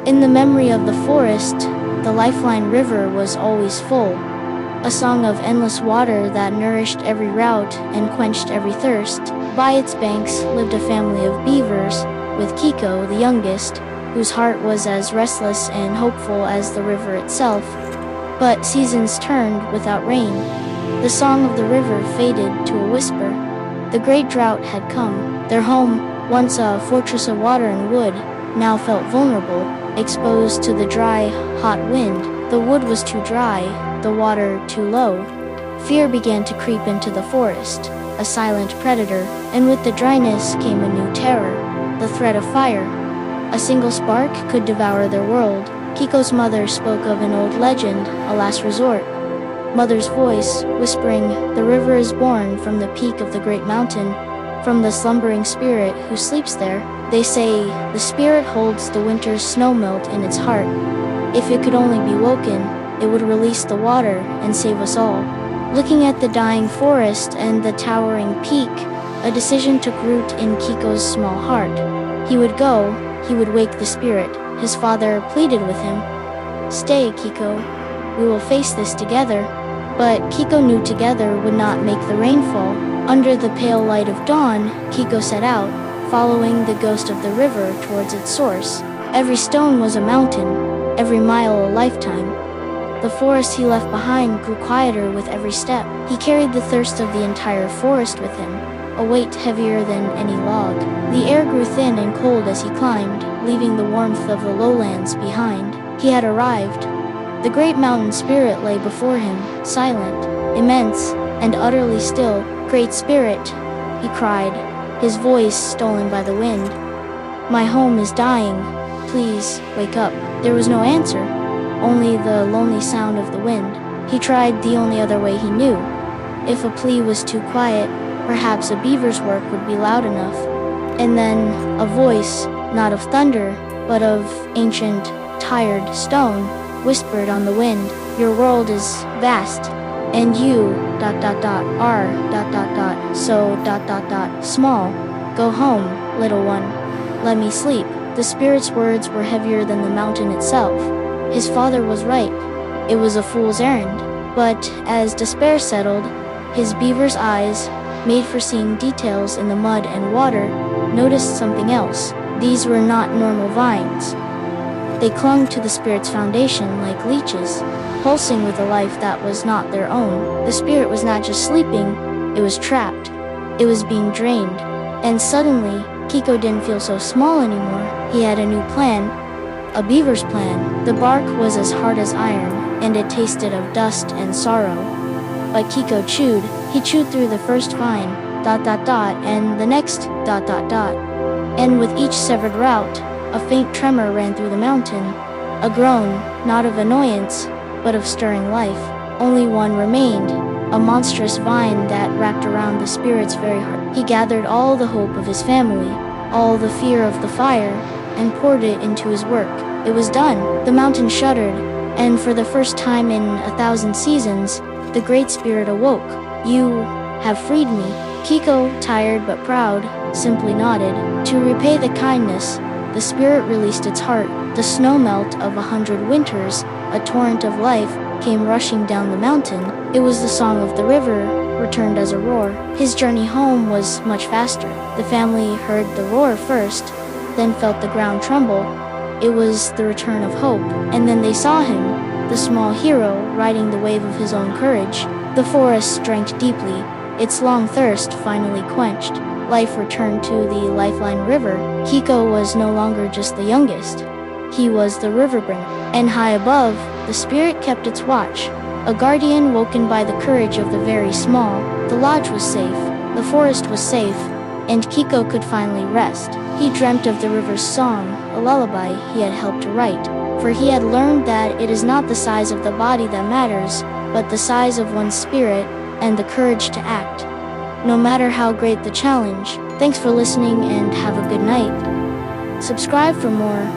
In the memory of the forest, the lifeline river was always full, a song of endless water that nourished every rout and quenched every thirst. By its banks lived a family of beavers, with Kiko, the youngest, whose heart was as restless and hopeful as the river itself. But seasons turned without rain. The song of the river faded to a whisper. The great drought had come. Their home, once a fortress of water and wood, now felt vulnerable, exposed to the dry, hot wind. The wood was too dry, the water too low. Fear began to creep into the forest, a silent predator, and with the dryness came a new terror, the threat of fire. A single spark could devour their world. Kiko's mother spoke of an old legend, a last resort. Mother's voice, whispering, "The river is born from the peak of the great mountain, from the slumbering spirit who sleeps there. They say the spirit holds the winter's snowmelt in its heart. If it could only be woken, it would release the water and save us all." Looking at the dying forest and the towering peak, a decision took root in Kiko's small heart. He would go, he would wake the spirit. His father pleaded with him. "Stay, Kiko. We will face this together." But Kiko knew together would not make the rain fall. Under the pale light of dawn, Kiko set out, following the ghost of the river towards its source. Every stone was a mountain, every mile a lifetime. The forest he left behind grew quieter with every step. He carried the thirst of the entire forest with him, a weight heavier than any log. The air grew thin and cold as he climbed, leaving the warmth of the lowlands behind. He had arrived. The great mountain spirit lay before him, silent, immense, and utterly still. "Great Spirit," he cried, his voice stolen by the wind. "My home is dying. Please, wake up." There was no answer, only the lonely sound of the wind. He tried the only other way he knew. If a plea was too quiet, perhaps a beaver's work would be loud enough. And then a voice, not of thunder, but of ancient, tired stone, whispered on the wind, "Your world is vast, and you, are, so, small. Go home, little one. Let me sleep." The spirit's words were heavier than the mountain itself. His father was right. It was a fool's errand. But as despair settled, his beaver's eyes, made for seeing details in the mud and water, noticed something else. These were not normal vines. They clung to the spirit's foundation like leeches, pulsing with a life that was not their own. The spirit was not just sleeping, it was trapped. It was being drained. And suddenly, Kiko didn't feel so small anymore. He had a new plan, a beaver's plan. The bark was as hard as iron, and it tasted of dust and sorrow. But Kiko chewed. He chewed through the first vine, and the next, And with each severed root, a faint tremor ran through the mountain, a groan, not of annoyance, but of stirring life. Only one remained, a monstrous vine that wrapped around the spirit's very heart. He gathered all the hope of his family, all the fear of the fire, and poured it into his work. It was done. The mountain shuddered, and for the first time in 1,000 seasons, the Great Spirit awoke. "You have freed me." Kiko, tired but proud, simply nodded. To repay the kindness, the spirit released its heart. The snowmelt of 100 winters, a torrent of life, came rushing down the mountain. It was the song of the river, returned as a roar. His journey home was much faster. The family heard the roar first, then felt the ground tremble. It was the return of hope. And then they saw him, the small hero, riding the wave of his own courage. The forest drank deeply, its long thirst finally quenched. Life returned to the lifeline river. Kiko was no longer just the youngest. He was the river bringer. And high above, the spirit kept its watch, a guardian woken by the courage of the very small. The lodge was safe, the forest was safe, and Kiko could finally rest. He dreamt of the river's song, a lullaby he had helped to write, for he had learned that it is not the size of the body that matters, but the size of one's spirit and the courage to act, no matter how great the challenge. Thanks for listening and have a good night. Subscribe for more.